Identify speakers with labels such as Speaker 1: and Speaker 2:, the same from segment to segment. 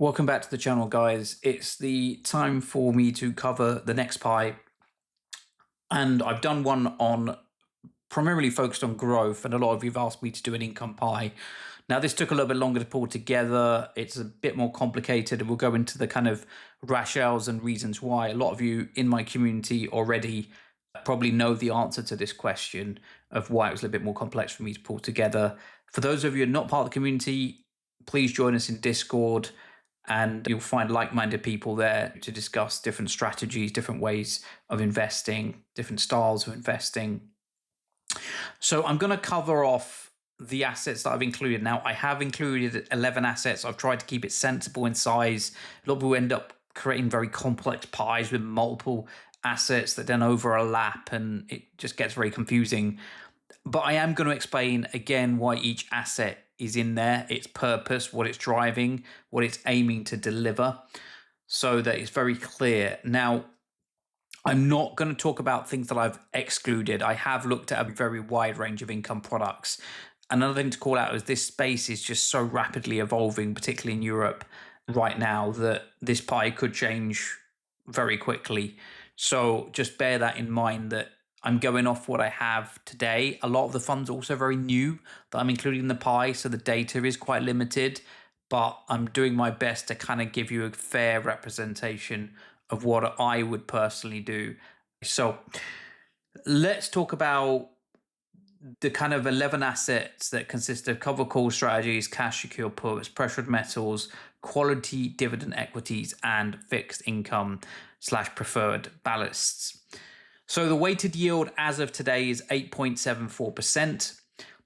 Speaker 1: Welcome back to the channel, guys. It's the time for me to cover the next pie. And I've done one on primarily focused on growth, and a lot of you have asked me to do an income pie. Now, this took a little bit longer to pull together. It's a bit more complicated, and we'll go into the kind of rationales and reasons why. A lot of you in my community already probably know the answer to this question of why it was a little bit more complex for me to pull together. For those of you who are not part of the community, please join us in Discord, and you'll find like-minded people there to discuss different strategies, different ways of investing, different styles of investing. So I'm going to cover off the assets that I've included. Now, I have included 11 assets. I've tried to keep it sensible in size. A lot of people end up creating very complex pies with multiple assets that then overlap, and it just gets very confusing. But I am going to explain again why each asset is in there, its purpose, what it's driving, what it's aiming to deliver, so that it's very clear. Now, I'm not going to talk about things that I've excluded. I have looked at a very wide range of income products. Another thing to call out is this space is just so rapidly evolving, particularly in Europe right now, that this pie could change very quickly. So just bear that in mind, that I'm going off what I have today. A lot of the funds are also very new that I'm including in the pie, so the data is quite limited, but I'm doing my best to kind of give you a fair representation of what I would personally do. So let's talk about the kind of 11 assets that consist of cover call strategies, cash secure puts, pressured metals, quality dividend equities, and fixed income / preferred ballasts. So the weighted yield as of today is 8.74%.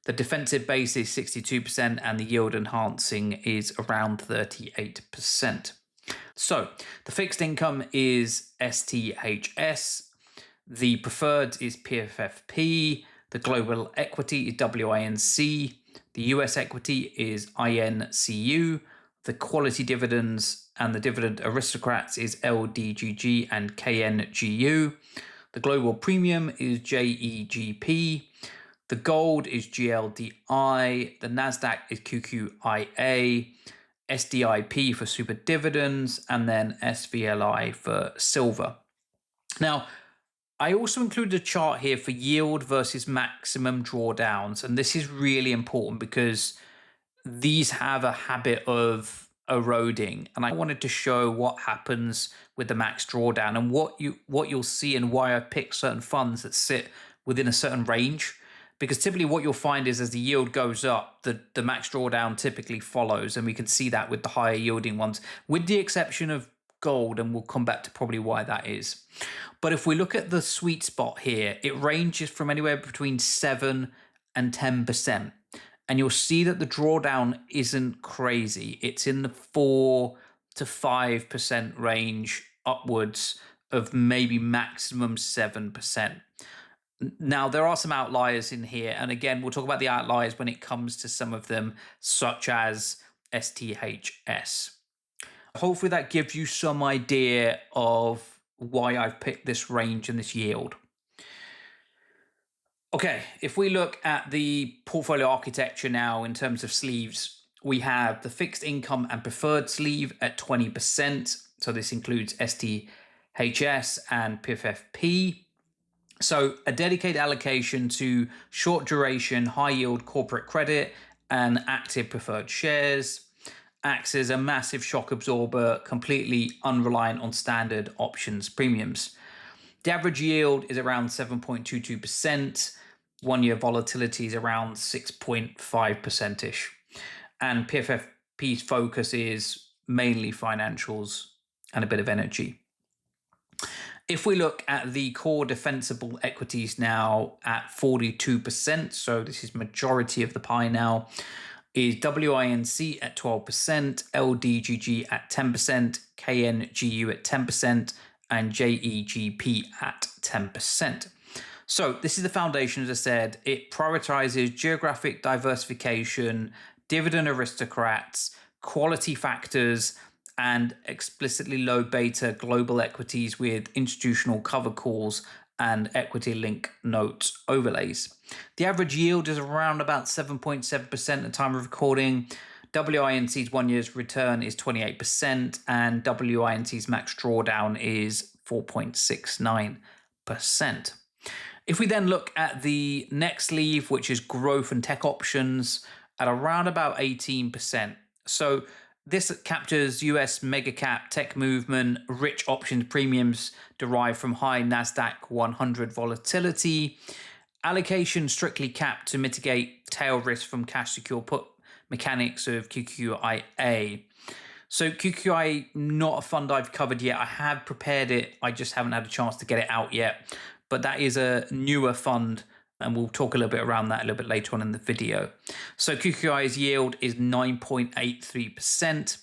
Speaker 1: The defensive base is 62%, and the yield enhancing is around 38%. So the fixed income is STHS. The preferred is PFFP. The global equity is WINC. The US equity is INCU. The quality dividends and the dividend aristocrats is LDGG and KNGU. The global premium is JEGP. The gold is GLDI. The NASDAQ is QQIA. SDIP for super dividends, and then SVLI for silver. Now, I also included a chart here for yield versus maximum drawdowns. And this is really important because these have a habit of eroding, and I wanted to show what happens with the max drawdown and what you'll see, and why I picked certain funds that sit within a certain range. Because typically what you'll find is as the yield goes up, the max drawdown typically follows, and we can see that with the higher yielding ones, with the exception of gold, and we'll come back to probably why that is. But if we look at the sweet spot here, it ranges from anywhere between 7 and 10%. And you'll see that the drawdown isn't crazy. It's in the 4 to 5% range upwards of maybe maximum 7%. Now, there are some outliers in here. And again, we'll talk about the outliers when it comes to some of them, such as STHS. Hopefully that gives you some idea of why I've picked this range and this yield. Okay, if we look at the portfolio architecture now in terms of sleeves, we have the fixed income and preferred sleeve at 20%. So this includes STHS and PFFP. So a dedicated allocation to short duration, high yield corporate credit and active preferred shares. Acts as a massive shock absorber, completely unreliant on standard options premiums. The average yield is around 7.22%. 1 year volatility is around 6.5%-ish. And PFFP's focus is mainly financials and a bit of energy. If we look at the core defensible equities now at 42%, so this is majority of the pie now, is WINC at 12%, LDGG at 10%, KNGU at 10%, and JEGP at 10%. So this is the foundation, as I said. It prioritizes geographic diversification, dividend aristocrats, quality factors, and explicitly low beta global equities with institutional cover calls and equity link notes overlays. The average yield is around about 7.7% at the time of recording. WINC's 1 year's return is 28%, and WINC's max drawdown is 4.69%. If we then look at the next sleeve, which is growth and tech options, at around about 18%. So this captures US mega cap tech movement, rich options premiums derived from high NASDAQ 100 volatility, allocation strictly capped to mitigate tail risk from cash secure put mechanics of QQIA. So QQIA, not a fund I've covered yet. I have prepared it. I just haven't had a chance to get it out yet. But that is a newer fund, and we'll talk a little bit around that a little bit later on in the video. So QQI's yield is 9.83%.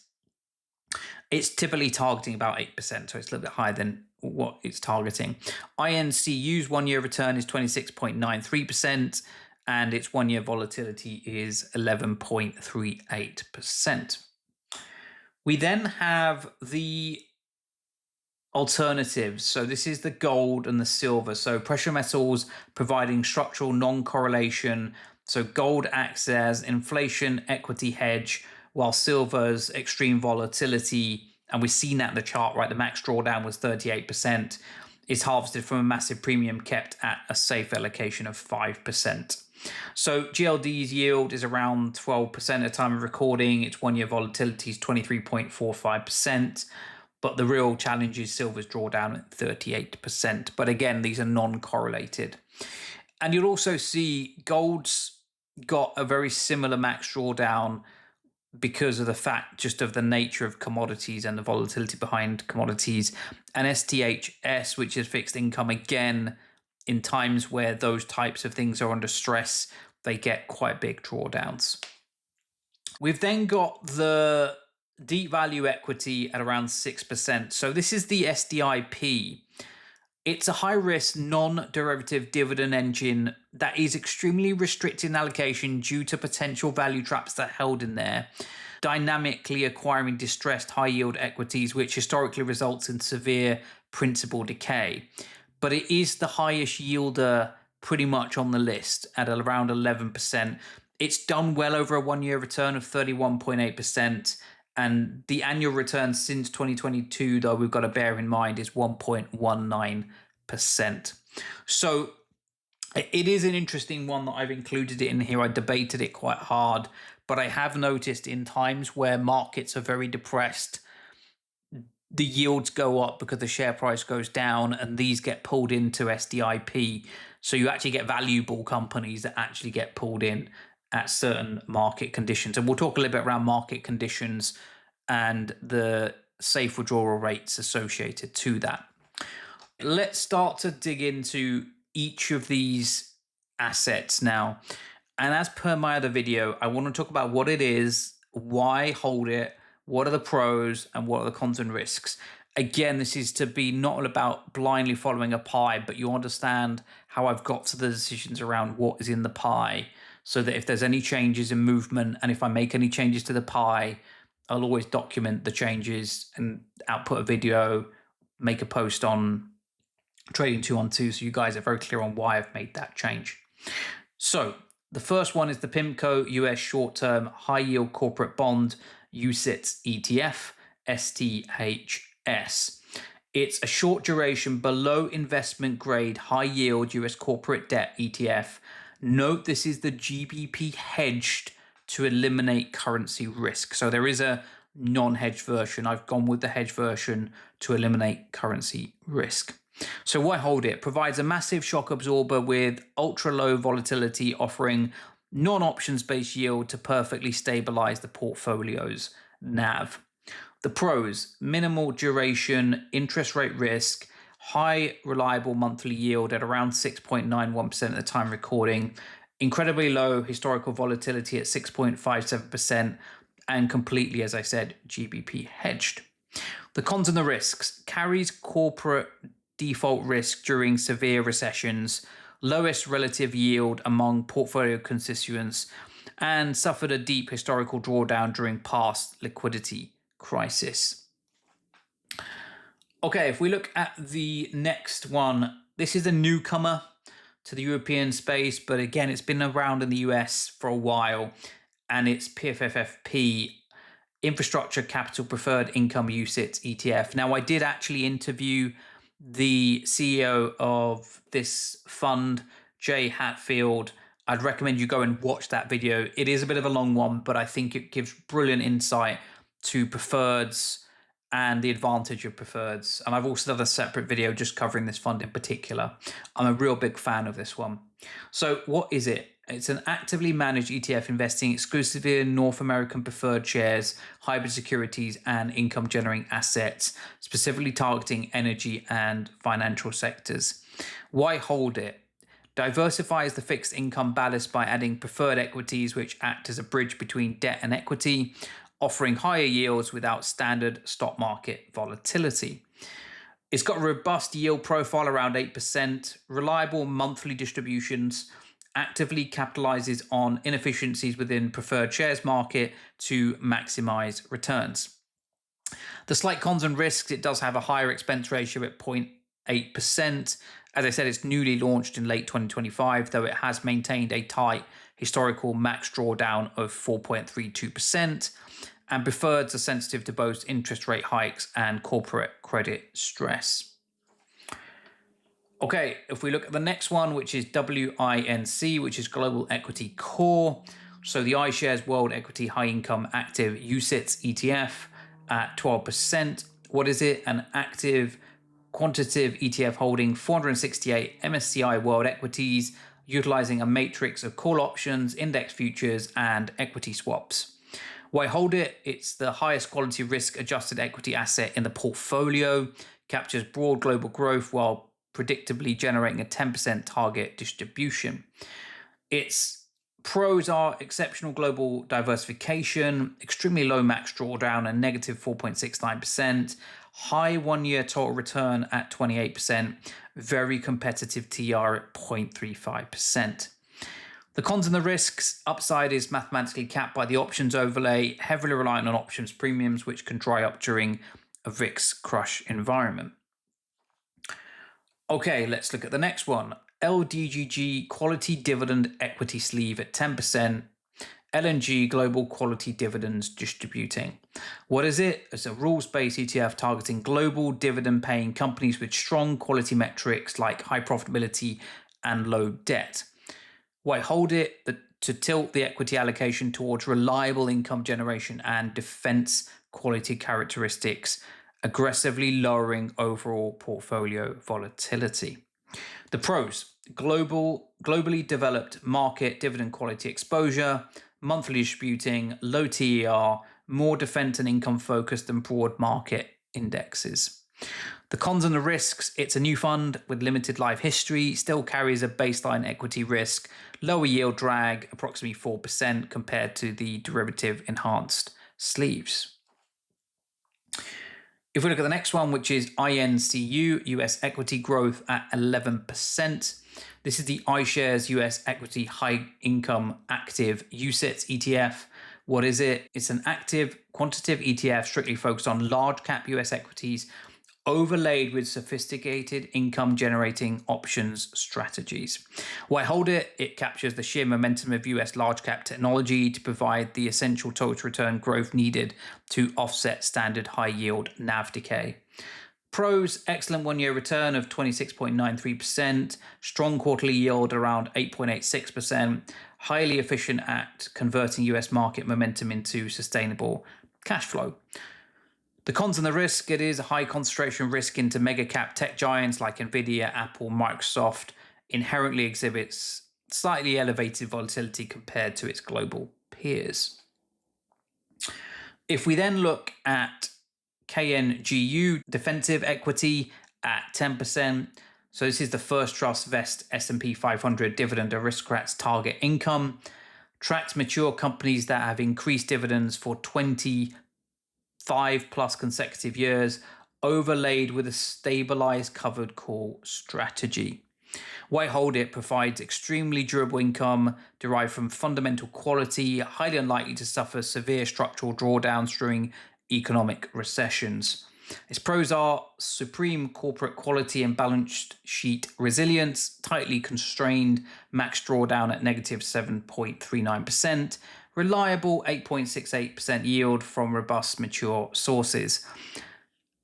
Speaker 1: It's typically targeting about 8%, so it's a little bit higher than what it's targeting. INCU's 1 year return is 26.93%, and its 1 year volatility is 11.38%. We then have the alternatives. So this is the gold and the silver. So precious metals providing structural non-correlation. So gold acts as inflation equity hedge, while silver's extreme volatility, and we've seen that in the chart, right? The max drawdown was 38%. Is harvested from a massive premium kept at a safe allocation of 5%. So GLD's yield is around 12% at the time of recording. Its 1 year volatility is 23.45%. But the real challenge is silver's drawdown at 38%. But again, these are non-correlated. And you'll also see gold's got a very similar max drawdown because of the fact just of the nature of commodities and the volatility behind commodities. And STHS, which is fixed income, again, in times where those types of things are under stress, they get quite big drawdowns. We've then got the deep value equity at around 6%. So this is the SDIP. It's a high-risk, non-derivative dividend engine that is extremely restricted in allocation due to potential value traps that are held in there, dynamically acquiring distressed high-yield equities, which historically results in severe principal decay. But it is the highest yielder pretty much on the list at around 11%. It's done well over a 1 year return of 31.8%. And the annual return since 2022, though, we've got to bear in mind, is 1.19%. So it is an interesting one that I've included it in here. I debated it quite hard, but I have noticed in times where markets are very depressed, the yields go up because the share price goes down, and these get pulled into SDIP. So you actually get valuable companies that actually get pulled in at certain market conditions. And we'll talk a little bit around market conditions and the safe withdrawal rates associated to that. Let's start to dig into each of these assets now. And as per my other video, I want to talk about what it is, why hold it, what are the pros, and what are the cons and risks. Again, this is to be not all about blindly following a pie, but you understand how I've got to the decisions around what is in the pie, so that if there's any changes in movement, and if I make any changes to the pie, I'll always document the changes and output a video, make a post on Trading 212, so you guys are very clear on why I've made that change. So the first one is the PIMCO US Short-Term High Yield Corporate Bond UCITS ETF, STHS. It's a short duration below investment grade high yield US corporate debt ETF. Note this is the GBP hedged to eliminate currency risk. So there is a non-hedged version. I've gone with the hedged version to eliminate currency risk. So why hold it? Provides a massive shock absorber with ultra low volatility, offering non-options based yield to perfectly stabilize the portfolio's NAV. The pros: minimal duration, interest rate risk, high reliable monthly yield at around 6.91% at the time recording, incredibly low historical volatility at 6.57%, and completely, as I said, GBP hedged. The cons and the risks: carries corporate default risk during severe recessions, lowest relative yield among portfolio constituents, and suffered a deep historical drawdown during past liquidity crisis. Okay, if we look at the next one, this is a newcomer to the European space, but again, it's been around in the US for a while. and it's PFFFP, Infrastructure Capital Preferred Income UCITS ETF. Now, I did actually interview the CEO of this fund, Jay Hatfield. I'd recommend you go and watch that video. It is a bit of a long one, but I think it gives brilliant insight to preferreds and the advantage of preferreds. And I've also done a separate video just covering this fund in particular. I'm a real big fan of this one. So what is it? It's an actively managed ETF investing exclusively in North American preferred shares, hybrid securities, and income generating assets, specifically targeting energy and financial sectors. Why hold it? Diversifies the fixed income ballast by adding preferred equities, which act as a bridge between debt and equity, offering higher yields without standard stock market volatility. It's got a robust yield profile around 8%, reliable monthly distributions, actively capitalizes on inefficiencies within preferred shares market to maximize returns. The slight cons and risks: it does have a higher expense ratio at 0.8%. As I said, it's newly launched in late 2025, though it has maintained a tight historical max drawdown of 4.32%. And preferreds are sensitive to both interest rate hikes and corporate credit stress. Okay, if we look at the next one, which is WINC, which is Global Equity Core. So the iShares World Equity High Income Active UCITS ETF at 12%. What is it? An active quantitative ETF holding 468 MSCI World Equities, utilizing a matrix of call options, index futures, and equity swaps. Why hold it? It's the highest quality risk-adjusted equity asset in the portfolio, captures broad global growth while predictably generating a 10% target distribution. Its pros are exceptional global diversification, extremely low max drawdown and negative 4.69%, high one-year total return at 28%, very competitive TR at 0.35%. The cons and the risks: upside is mathematically capped by the options overlay, heavily reliant on options premiums, which can dry up during a VIX crush environment. Okay, let's look at the next one. LDGG Quality Dividend Equity Sleeve at 10%. LNG Global Quality Dividends Distributing. What is it? It's a rules-based ETF targeting global dividend-paying companies with strong quality metrics like high profitability and low debt. Why hold it? To tilt the equity allocation towards reliable income generation and defense quality characteristics, aggressively lowering overall portfolio volatility. The pros: globally developed market dividend quality exposure, monthly distributing, low TER, more defense and income focused than broad market indexes. The cons and the risks: it's a new fund with limited life history, still carries a baseline equity risk, lower yield drag, approximately 4% compared to the derivative enhanced sleeves. If we look at the next one, which is INCU, US Equity Growth at 11%. This is the iShares US Equity High Income Active UCITS ETF. What is it? It's an active quantitative ETF strictly focused on large cap US equities, overlaid with sophisticated income generating options strategies. Why hold it? It captures the sheer momentum of US large cap technology to provide the essential total return growth needed to offset standard high yield NAV decay. Pros: excellent one-year return of 26.93%, strong quarterly yield around 8.86%, highly efficient at converting US market momentum into sustainable cash flow. The cons and the risk: it is a high concentration risk into mega cap tech giants like Nvidia, Apple, Microsoft, inherently exhibits slightly elevated volatility compared to its global peers. If we then look at KNGU Defensive Equity at 10%, so this is the First Trust Vest S&P 500 Dividend Aristocrats Target Income, tracks mature companies that have increased dividends for 25+ consecutive years, overlaid with a stabilized covered call strategy. Why hold it? Provides extremely durable income derived from fundamental quality, highly unlikely to suffer severe structural drawdowns during economic recessions. Its pros are supreme corporate quality and balance sheet resilience, tightly constrained max drawdown at negative 7.39%, reliable 8.68% yield from robust mature sources.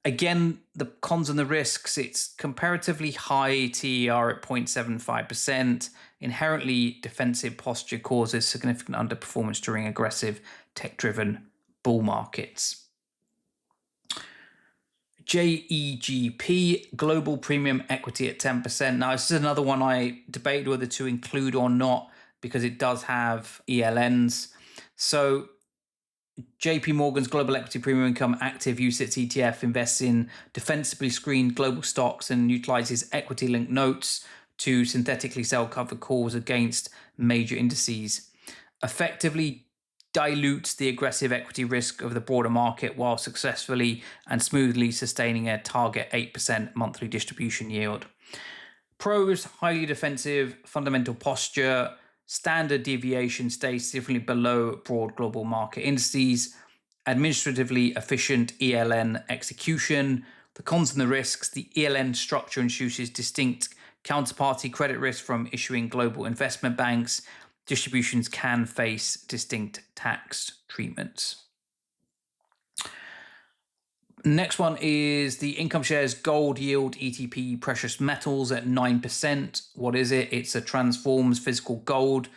Speaker 1: Again, the cons and the risks, it's comparatively high TER at 0.75%. Inherently defensive posture causes significant underperformance during aggressive tech-driven bull markets. JEGP, Global Premium Equity at 10%. Now, this is another one I debated whether to include or not because it does have ELNs. So JP Morgan's Global Equity Premium Income Active UCITS ETF invests in defensively screened global stocks and utilizes equity-linked notes to synthetically sell covered calls against major indices, effectively dilutes the aggressive equity risk of the broader market while successfully and smoothly sustaining a target 8% monthly distribution yield. Pros: highly defensive fundamental posture, standard deviation stays significantly below broad global market indices, administratively efficient ELN execution. The cons and the risks: the ELN structure introduces distinct counterparty credit risk from issuing global investment banks. Distributions can face distinct tax treatments. Next one is the Income Shares Gold Yield ETP Precious Metals at 9%. What is it? It's a transforms physical gold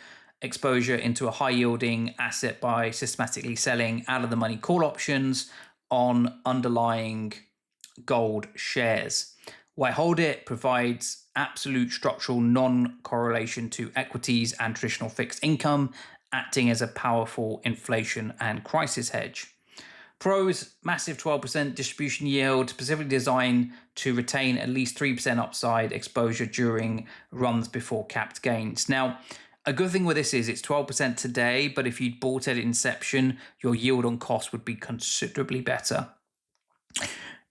Speaker 1: exposure into a high-yielding asset by systematically selling out-of-the-money call options on underlying gold shares. Why hold it? Provides absolute structural non-correlation to equities and traditional fixed income, acting as a powerful inflation and crisis hedge. Pros: massive 12% distribution yield, specifically designed to retain at least 3% upside exposure during runs before capped gains. Now, a good thing with this is it's 12% today, but if you'd bought at inception, your yield on cost would be considerably better.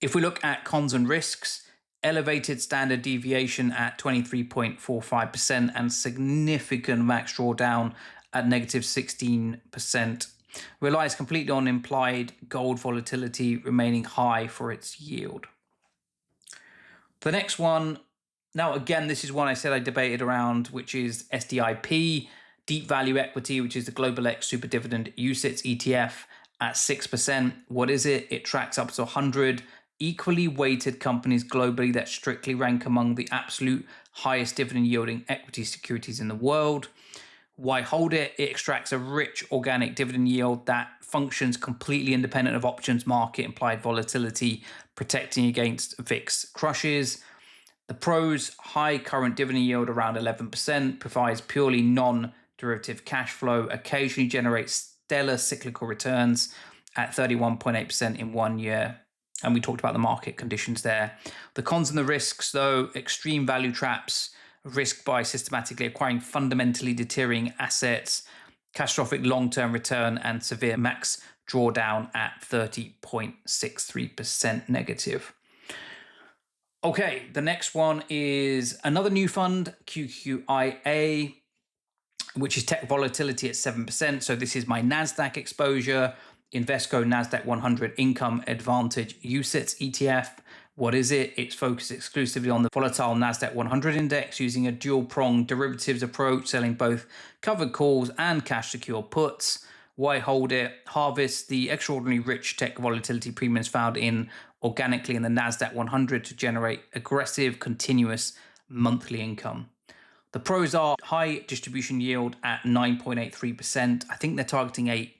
Speaker 1: If we look at cons and risks, elevated standard deviation at 23.45% and significant max drawdown at negative 16%. Relies completely on implied gold volatility remaining high for its yield. The next one, now again, this is one I said I debated around, which is SDIP, Deep Value Equity, which is the Global X Super Dividend UCITS ETF at 6%. What is it? It tracks up to 100 equally weighted companies globally that strictly rank among the absolute highest dividend yielding equity securities in the world. Why hold it? It extracts a rich organic dividend yield that functions completely independent of options market implied volatility, protecting against VIX crushes. The pros: high current dividend yield around 11%, provides purely non-derivative cash flow, occasionally generates stellar cyclical returns at 31.8% in 1 year. And we talked about the market conditions there. The cons and the risks, though: extreme value traps, risk by systematically acquiring fundamentally deteriorating assets, catastrophic long-term return, and severe max drawdown at 30.63% negative. Okay, the next one is another new fund, QQIA, which is Tech Volatility at 7%. So this is my NASDAQ exposure, Invesco NASDAQ 100 Income Advantage UCITS ETF. What is it? It's focused exclusively on the volatile NASDAQ 100 index using a dual-pronged derivatives approach, selling both covered calls and cash-secure puts. Why hold it? Harvest the extraordinarily rich tech volatility premiums found organically in the NASDAQ 100 to generate aggressive, continuous monthly income. The pros are high distribution yield at 9.83%. I think they're targeting a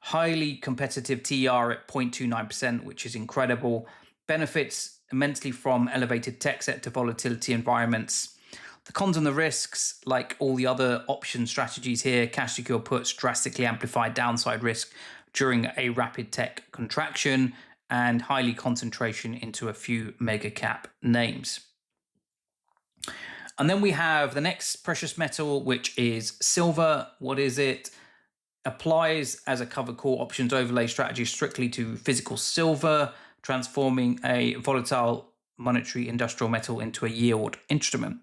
Speaker 1: highly competitive TER at 0.29%, which is incredible. Benefits immensely from elevated tech sector volatility environments. The cons and the risks, like all the other option strategies here, cash secure puts drastically amplify downside risk during a rapid tech contraction and highly concentration into a few mega cap names. And then we have the next precious metal, which is silver. What is it? Applies as a covered call options overlay strategy strictly to physical silver, transforming a volatile monetary industrial metal into a yield instrument.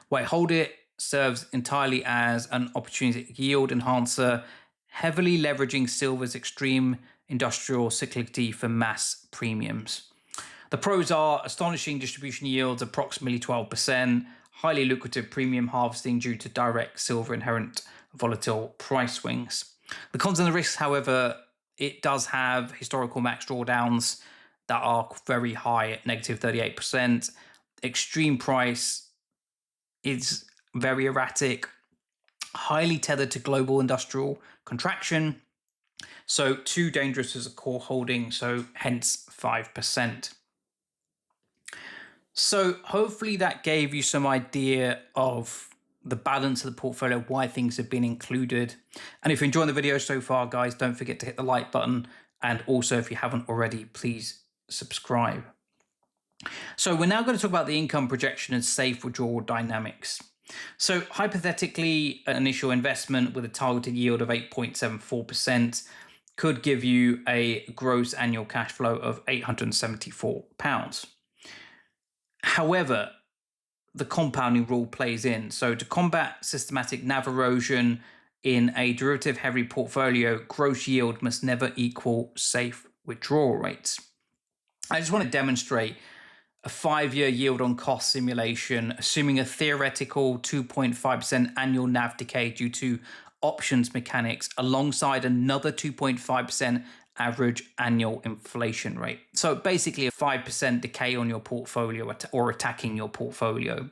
Speaker 1: Why hold it? Serves entirely as an opportunistic yield enhancer, heavily leveraging silver's extreme industrial cyclicity for mass premiums. The pros are astonishing distribution yields, approximately 12%, highly lucrative premium harvesting due to direct silver inherent volatile price swings. The cons and the risks, however, it does have historical max drawdowns that are very high at negative 38%. Extreme price is very erratic, highly tethered to global industrial contraction. So too dangerous as a core holding, so hence 5%. So hopefully that gave you some idea of the balance of the portfolio, why things have been included. And if you're enjoying the video so far, guys, don't forget to hit the like button. And also, if you haven't already, please subscribe. So we're now going to talk about the income projection and safe withdrawal dynamics. So hypothetically, an initial investment with a targeted yield of 8.74% could give you a gross annual cash flow of £874. However, the compounding rule plays in. So to combat systematic NAV erosion in a derivative-heavy portfolio, gross yield must never equal safe withdrawal rates. I just want to demonstrate a 5-year yield on cost simulation, assuming a theoretical 2.5% annual NAV decay due to options mechanics alongside another 2.5% average annual inflation rate. So basically a 5% decay on your portfolio or attacking your portfolio.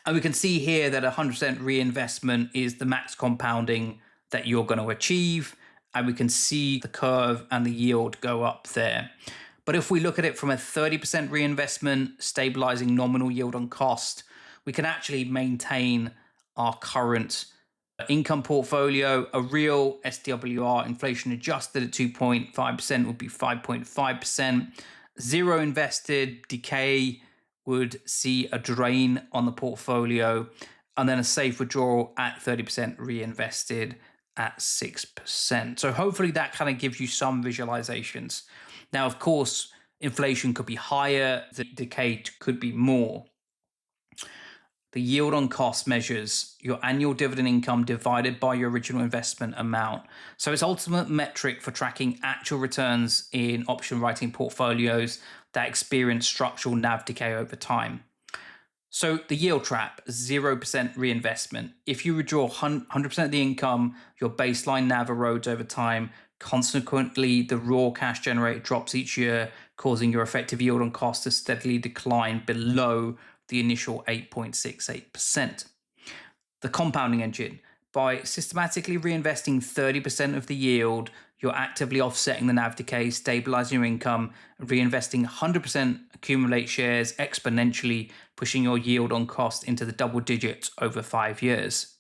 Speaker 1: And we can see here that 100% reinvestment is the max compounding that you're going to achieve. And we can see the curve and the yield go up there. But if we look at it from a 30% reinvestment, stabilizing nominal yield on cost, we can actually maintain our current income portfolio. A real SWR inflation adjusted at 2.5% would be 5.5%. Zero invested decay would see a drain on the portfolio, and then a safe withdrawal at 30% reinvested at 6%. So hopefully that kind of gives you some visualizations. Now, of course, inflation could be higher, the decay could be more. The yield on cost measures your annual dividend income divided by your original investment amount. So it's ultimate metric for tracking actual returns in option writing portfolios that experience structural NAV decay over time. So the yield trap, 0% reinvestment. If you withdraw 100% of the income, your baseline NAV erodes over time. Consequently, the raw cash generated drops each year, causing your effective yield on cost to steadily decline below the initial 8.68%. The compounding engine. By systematically reinvesting 30% of the yield, you're actively offsetting the NAV decay, stabilizing your income, and reinvesting 100% accumulate shares exponentially, pushing your yield on cost into the double digits over 5 years.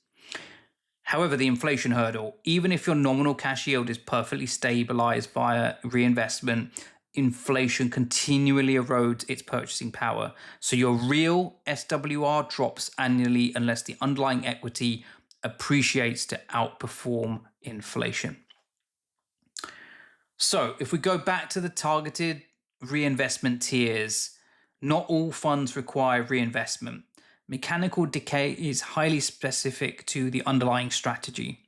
Speaker 1: However, the inflation hurdle, even if your nominal cash yield is perfectly stabilized via reinvestment, inflation continually erodes its purchasing power. So your real SWR drops annually unless the underlying equity appreciates to outperform inflation. So if we go back to the targeted reinvestment tiers, not all funds require reinvestment. Mechanical decay is highly specific to the underlying strategy.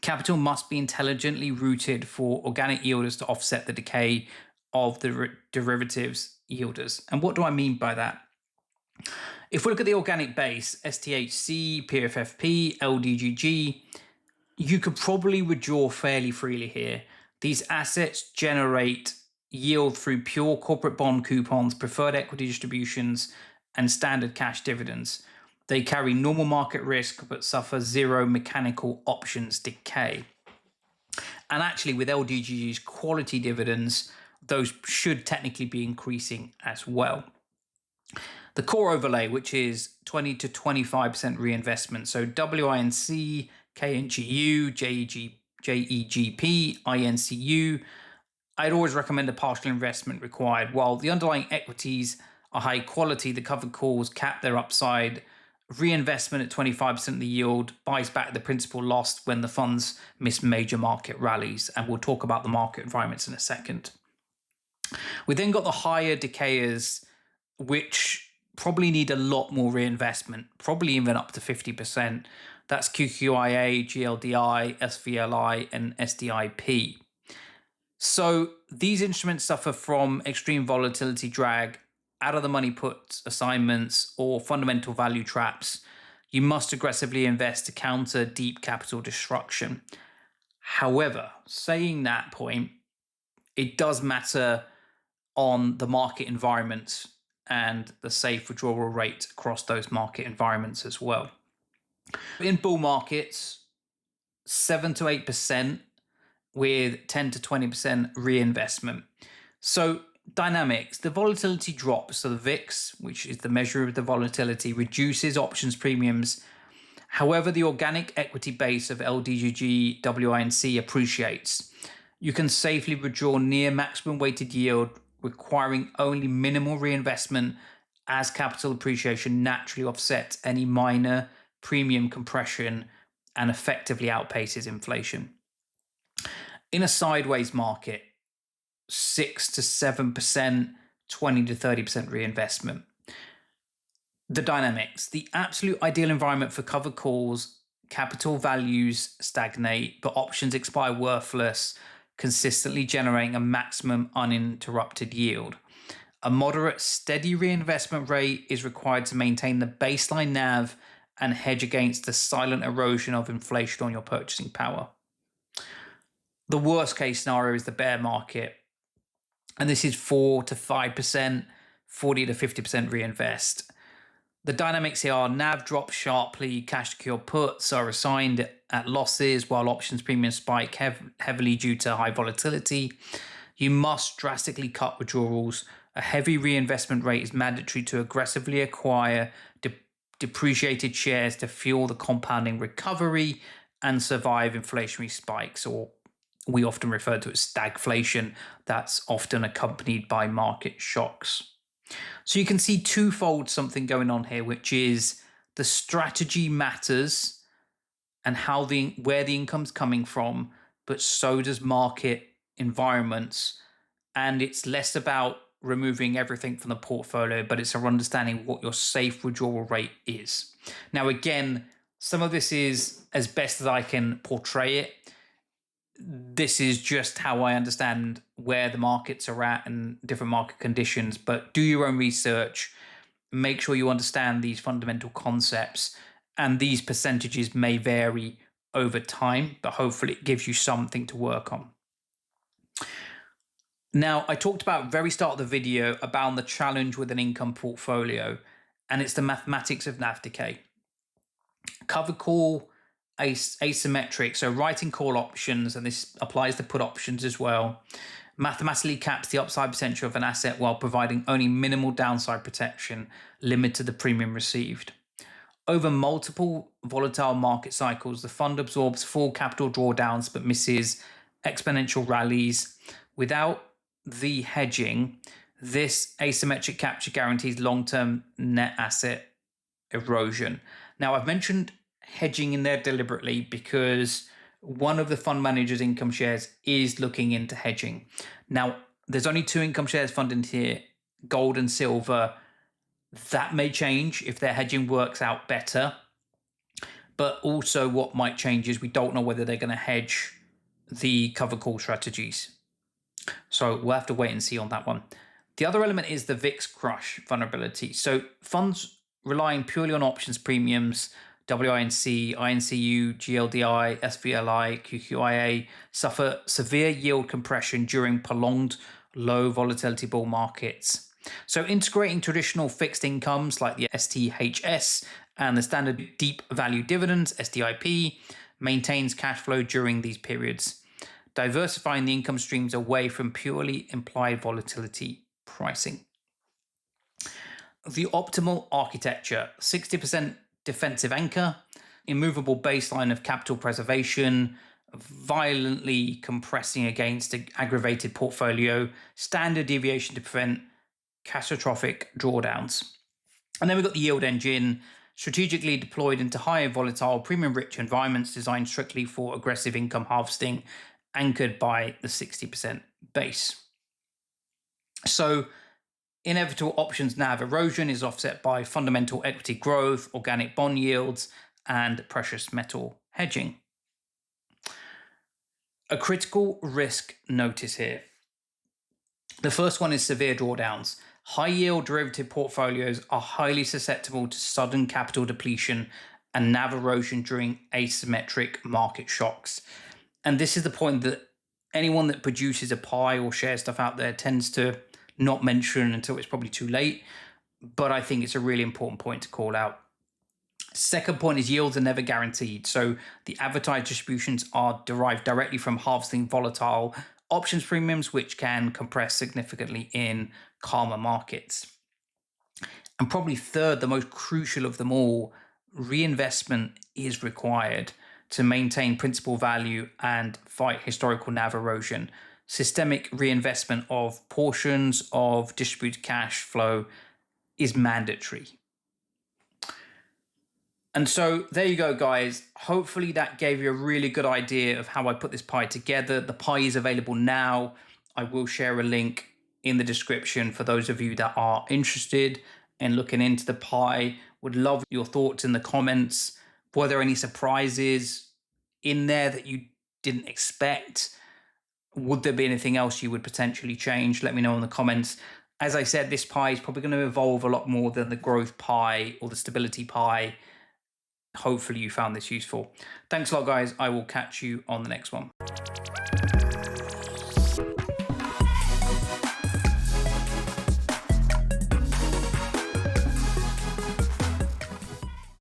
Speaker 1: Capital must be intelligently routed for organic yielders to offset the decay of the derivatives yielders. And what do I mean by that? If we look at the organic base, STHC, PFFP, LDGG, you could probably withdraw fairly freely here. These assets generate yield through pure corporate bond coupons, preferred equity distributions, and standard cash dividends. They carry normal market risk but suffer zero mechanical options decay. And actually, with LDGG's quality dividends, those should technically be increasing as well. The core overlay, which is 20 to 25% reinvestment, so WINC, KNGU, JEGP, INCU, I'd always recommend a partial investment required. While the underlying equities are high quality, the covered calls cap their upside. Reinvestment at 25% of the yield buys back the principal lost when the funds miss major market rallies. And we'll talk about the market environments in a second. We then got the higher decayers, which probably need a lot more reinvestment, probably even up to 50%. That's QQIA, GLDI, SVLI, and SDIP. So these instruments suffer from extreme volatility drag, out of the money put assignments, or fundamental value traps. You must aggressively invest to counter deep capital destruction. However, saying that point, it does matter on the market environments and the safe withdrawal rate across those market environments as well. In bull markets, 7 to 8% with 10 to 20% reinvestment. So dynamics, the volatility drops. So the VIX, which is the measure of the volatility, reduces options premiums. However, the organic equity base of LDGG, WINC appreciates. You can safely withdraw near maximum weighted yield, requiring only minimal reinvestment, as capital appreciation naturally offsets any minor premium compression and effectively outpaces inflation. In a sideways market, 6 to 7%, 20 to 30% reinvestment. The dynamics, the absolute ideal environment for covered calls, capital values stagnate, but options expire worthless, consistently generating a maximum uninterrupted yield. A moderate, steady reinvestment rate is required to maintain the baseline NAV and hedge against the silent erosion of inflation on your purchasing power. The worst case scenario is the bear market, and this is 4 to 5%, 40 to 50% reinvest. The dynamics here are NAV drops sharply, cash secured puts are assigned at losses while options premiums spike heavily due to high volatility. You must drastically cut withdrawals. A heavy reinvestment rate is mandatory to aggressively acquire depreciated shares to fuel the compounding recovery and survive inflationary spikes, or we often refer to as stagflation, that's often accompanied by market shocks. So you can see twofold something going on here, which is the strategy matters and where the income's coming from, but so does market environments. And it's less about removing everything from the portfolio, but it's about understanding what your safe withdrawal rate is. Now, again, some of this is as best as I can portray it. This is just how I understand where the markets are at and different market conditions, but do your own research, make sure you understand these fundamental concepts, and these percentages may vary over time, but hopefully it gives you something to work on. Now, I talked about very start of the video about the challenge with an income portfolio, and it's the mathematics of NAV decay. Covered call, asymmetric, so writing call options, and this applies to put options as well, mathematically caps the upside potential of an asset while providing only minimal downside protection, limited to the premium received. Over multiple volatile market cycles, the fund absorbs full capital drawdowns but misses exponential rallies. Without the hedging, this asymmetric capture guarantees long-term net asset erosion. Now, I've mentioned hedging in there deliberately because one of the fund managers' income shares is looking into hedging. Now, there's only 2 income shares funded here, gold and silver. That may change if their hedging works out better. But also what might change is we don't know whether they're going to hedge the cover call strategies. So we'll have to wait and see on that one. The other element is the VIX crush vulnerability. So funds relying purely on options premiums, WINC, INCU, GLDI, SVLI, QQIA, suffer severe yield compression during prolonged low volatility bull markets. So integrating traditional fixed incomes like the STHS and the standard deep value dividends, SDIP, maintains cash flow during these periods, diversifying the income streams away from purely implied volatility pricing. The optimal architecture, 60% defensive anchor, immovable baseline of capital preservation, violently compressing against an aggravated portfolio, standard deviation to prevent catastrophic drawdowns. And then we've got the yield engine, strategically deployed into high volatile, premium-rich environments designed strictly for aggressive income harvesting, anchored by the 60% base. So inevitable options NAV erosion is offset by fundamental equity growth, organic bond yields, and precious metal hedging. A critical risk notice here. The first one is severe drawdowns. High yield derivative portfolios are highly susceptible to sudden capital depletion and NAV erosion during asymmetric market shocks. And this is the point that anyone that produces a pie or shares stuff out there tends to not mention until it's probably too late. But I think it's a really important point to call out. Second point is yields are never guaranteed. So the advertised distributions are derived directly from harvesting volatile options premiums, which can compress significantly in calmer markets. And probably third, the most crucial of them all, reinvestment is required to maintain principal value and fight historical NAV erosion. Systemic reinvestment of portions of distributed cash flow is mandatory. And so there you go, guys. Hopefully that gave you a really good idea of how I put this pie together. The pie is available now. I will share a link in the description for those of you that are interested in looking into the pie. Would love your thoughts in the comments. Were there any surprises in there that you didn't expect? Would there be anything else you would potentially change? Let me know in the comments. As I said, this pie is probably going to evolve a lot more than the growth pie or the stability pie. Hopefully you found this useful. Thanks a lot, guys. I will catch you on the next one.